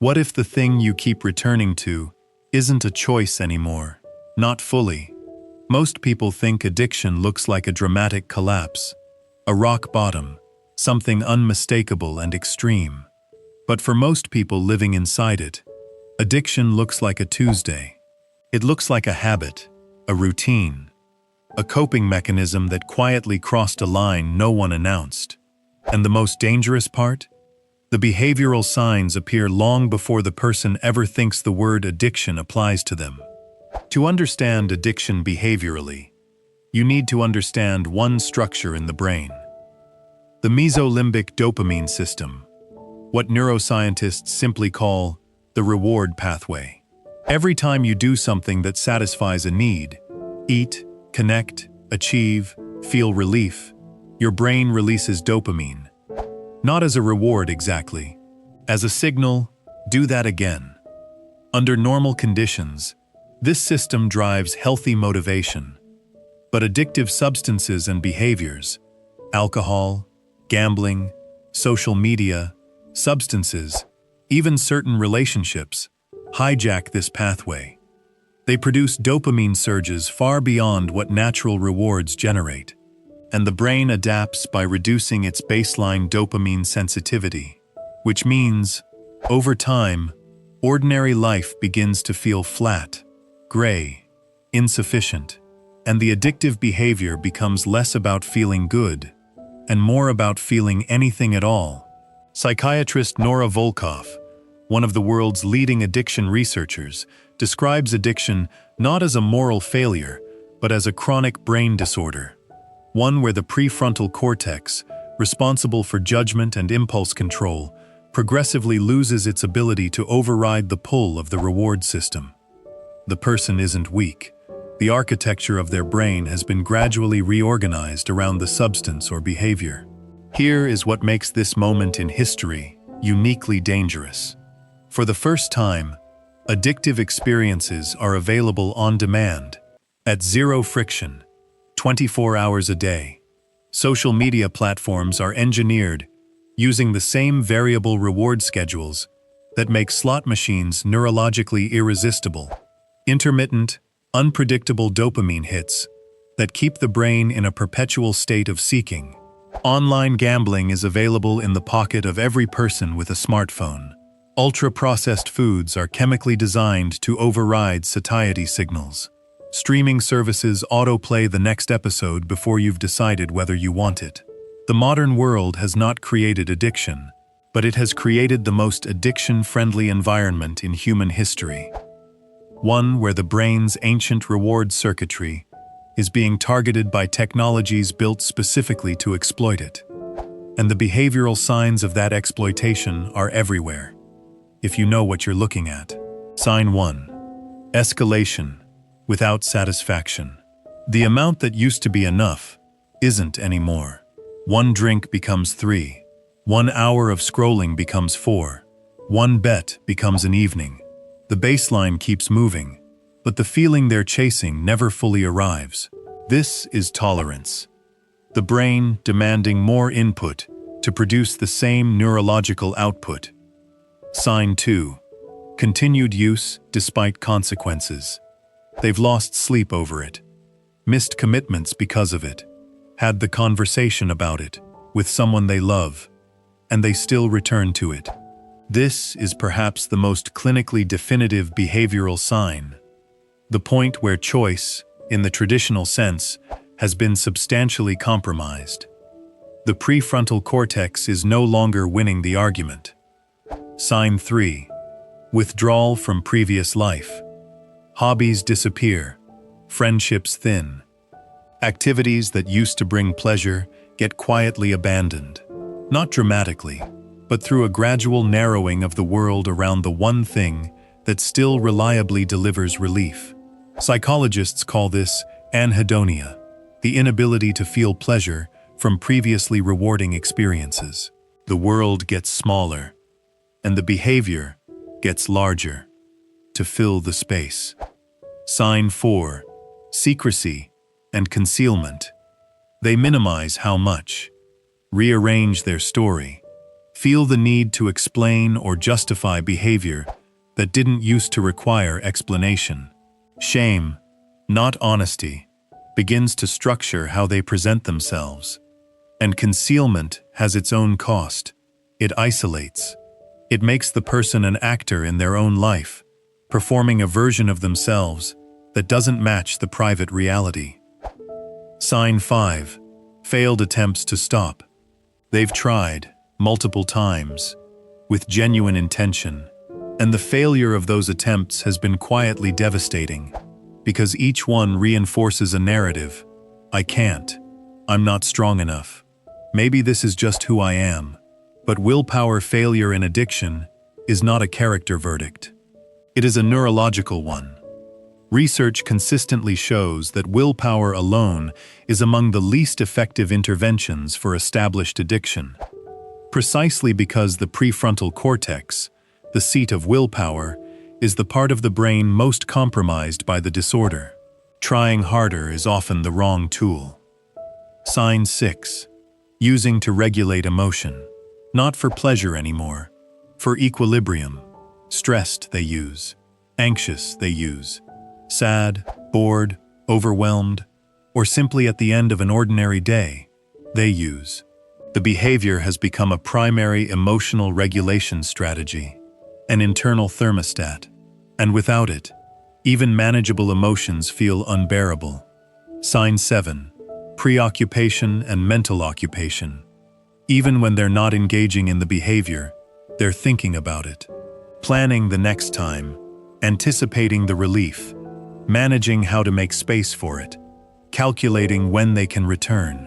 What if the thing you keep returning to isn't a choice anymore? Not fully. Most people think addiction looks like a dramatic collapse, a rock bottom, something unmistakable and extreme. But for most people living inside it, addiction looks like a Tuesday. It looks like a habit, a routine, a coping mechanism that quietly crossed a line no one announced. And the most dangerous part? The behavioral signs appear long before the person ever thinks the word addiction applies to them. To understand addiction behaviorally, you need to understand one structure in the brain: the mesolimbic dopamine system, what neuroscientists simply call the reward pathway. Every time you do something that satisfies a need, eat, connect, achieve, feel relief, your brain releases dopamine. Not as a reward exactly, as a signal, do that again. Under normal conditions, this system drives healthy motivation. But addictive substances and behaviors, alcohol, gambling, social media, substances, even certain relationships, hijack this pathway. They produce dopamine surges far beyond what natural rewards generate. And the brain adapts by reducing its baseline dopamine sensitivity, which means, over time, ordinary life begins to feel flat, gray, insufficient, and the addictive behavior becomes less about feeling good and more about feeling anything at all. Psychiatrist Nora Volkow, one of the world's leading addiction researchers, describes addiction not as a moral failure, but as a chronic brain disorder. One where the prefrontal cortex, responsible for judgment and impulse control, progressively loses its ability to override the pull of the reward system. The person isn't weak. The architecture of their brain has been gradually reorganized around the substance or behavior. Here is what makes this moment in history uniquely dangerous. For the first time, addictive experiences are available on demand, at zero friction, 24 hours a day. Social media platforms are engineered using the same variable reward schedules that make slot machines neurologically irresistible. Intermittent, unpredictable dopamine hits that keep the brain in a perpetual state of seeking. Online gambling is available in the pocket of every person with a smartphone. Ultra-processed foods are chemically designed to override satiety signals. Streaming services autoplay the next episode before you've decided whether you want it. The modern world has not created addiction, but it has created the most addiction-friendly environment in human history. One where the brain's ancient reward circuitry is being targeted by technologies built specifically to exploit it. And the behavioral signs of that exploitation are everywhere, if you know what you're looking at. Sign 1. Escalation. Without satisfaction. The amount that used to be enough isn't anymore. 1 drink becomes 3. 1 hour of scrolling becomes 4. 1 bet becomes an evening. The baseline keeps moving, but the feeling they're chasing never fully arrives. This is tolerance. The brain demanding more input to produce the same neurological output. Sign 2. Continued use despite consequences. They've lost sleep over it, missed commitments because of it, had the conversation about it with someone they love, and they still return to it. This is perhaps the most clinically definitive behavioral sign, the point where choice, in the traditional sense, has been substantially compromised. The prefrontal cortex is no longer winning the argument. Sign 3. Withdrawal from previous life. Hobbies disappear, friendships thin. Activities that used to bring pleasure get quietly abandoned. Not dramatically, but through a gradual narrowing of the world around the one thing that still reliably delivers relief. Psychologists call this anhedonia, the inability to feel pleasure from previously rewarding experiences. The world gets smaller, and the behavior gets larger to fill the space. Sign 4. Secrecy and concealment. They minimize how much, rearrange their story, feel the need to explain or justify behavior that didn't used to require explanation. Shame, not honesty, begins to structure how they present themselves. And concealment has its own cost. It isolates. It makes the person an actor in their own life, performing a version of themselves that doesn't match the private reality. Sign 5. Failed attempts to stop. They've tried, multiple times, with genuine intention, and the failure of those attempts has been quietly devastating, because each one reinforces a narrative. I can't. I'm not strong enough. Maybe this is just who I am. But willpower failure in addiction is not a character verdict. It is a neurological one. Research consistently shows that willpower alone is among the least effective interventions for established addiction. Precisely because the prefrontal cortex, the seat of willpower, is the part of the brain most compromised by the disorder. Trying harder is often the wrong tool. Sign 6. Using to regulate emotion. Not for pleasure anymore. For equilibrium. Stressed, they use. Anxious, they use. Sad, bored, overwhelmed, or simply at the end of an ordinary day, they use. The behavior has become a primary emotional regulation strategy, an internal thermostat, and without it, even manageable emotions feel unbearable. Sign 7. Preoccupation and mental occupation. Even when they're not engaging in the behavior, they're thinking about it, planning the next time, anticipating the relief, managing how to make space for it, calculating when they can return.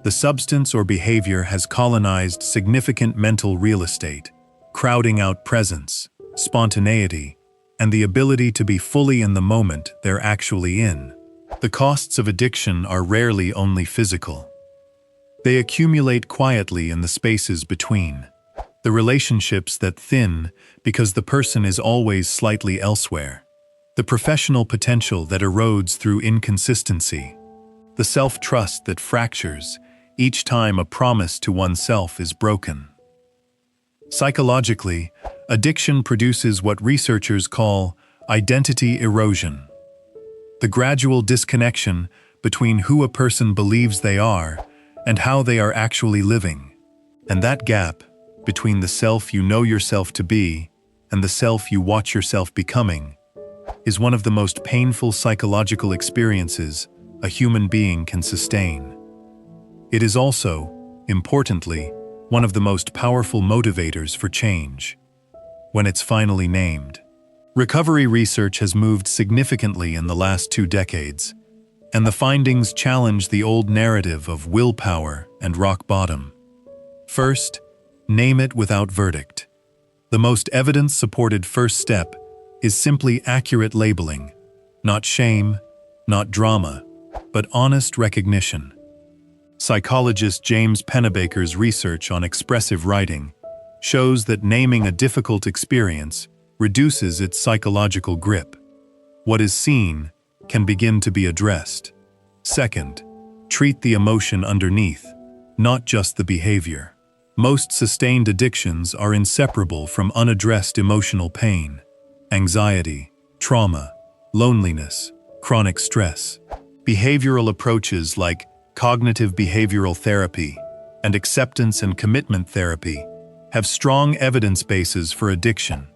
The substance or behavior has colonized significant mental real estate, crowding out presence, spontaneity, and the ability to be fully in the moment they're actually in. The costs of addiction are rarely only physical. They accumulate quietly in the spaces between, the relationships that thin because the person is always slightly elsewhere, the professional potential that erodes through inconsistency, the self-trust that fractures each time a promise to oneself is broken. Psychologically, addiction produces what researchers call identity erosion, the gradual disconnection between who a person believes they are and how they are actually living. And that gap between the self you know yourself to be and the self you watch yourself becoming is one of the most painful psychological experiences a human being can sustain. It is also, importantly, one of the most powerful motivators for change, when it's finally named. Recovery research has moved significantly in the last 2 decades, and the findings challenge the old narrative of willpower and rock bottom. First, name it without verdict. The most evidence-supported first step is simply accurate labeling, not shame, not drama, but honest recognition. Psychologist James Pennebaker's research on expressive writing shows that naming a difficult experience reduces its psychological grip. What is seen can begin to be addressed. Second, treat the emotion underneath, not just the behavior. Most sustained addictions are inseparable from unaddressed emotional pain, anxiety, trauma, loneliness, chronic stress. Behavioral approaches like cognitive behavioral therapy and acceptance and commitment therapy have strong evidence bases for addiction,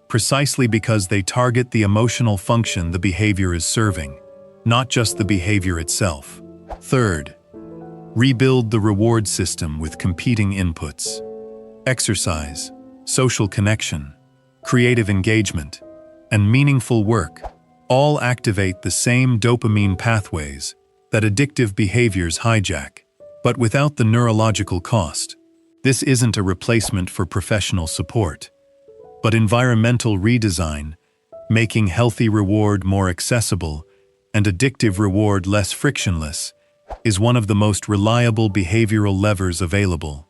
precisely because they target the emotional function the behavior is serving, not just the behavior itself. Third, rebuild the reward system with competing inputs. Exercise, social connection, creative engagement, and meaningful work all activate the same dopamine pathways that addictive behaviors hijack, but without the neurological cost. This isn't a replacement for professional support, but environmental redesign, making healthy reward more accessible and addictive reward less frictionless, is one of the most reliable behavioral levers available.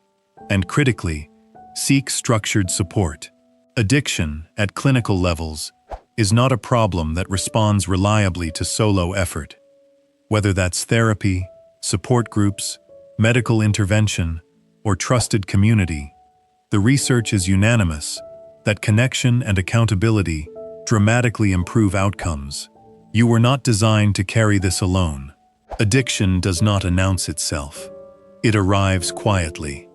And critically, seek structured support. Addiction, at clinical levels, is not a problem that responds reliably to solo effort. Whether that's therapy, support groups, medical intervention, or trusted community, The research is unanimous that connection and accountability dramatically improve outcomes. You were not designed to carry this alone. Addiction does not announce itself. It arrives quietly,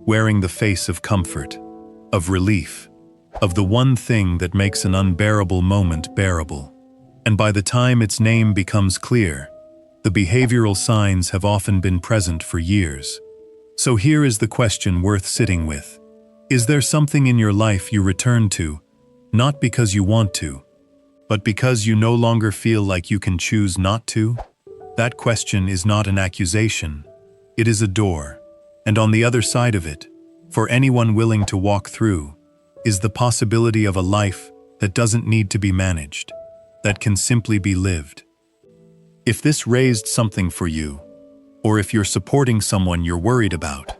wearing the face of comfort, of relief, of the one thing that makes an unbearable moment bearable. And by the time its name becomes clear, the behavioral signs have often been present for years. So here is the question worth sitting with. Is there something in your life you return to, not because you want to, but because you no longer feel like you can choose not to? That question is not an accusation. It is a door. And on the other side of it, for anyone willing to walk through, is the possibility of a life that doesn't need to be managed, that can simply be lived. If this raised something for you, or if you're supporting someone you're worried about,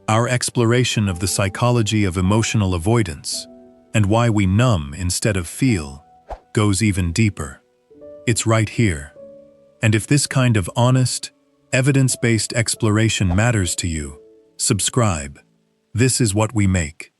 our exploration of the psychology of emotional avoidance and why we numb instead of feel goes even deeper. It's right here. And if this kind of honest, evidence-based exploration matters to you, subscribe. This is what we make.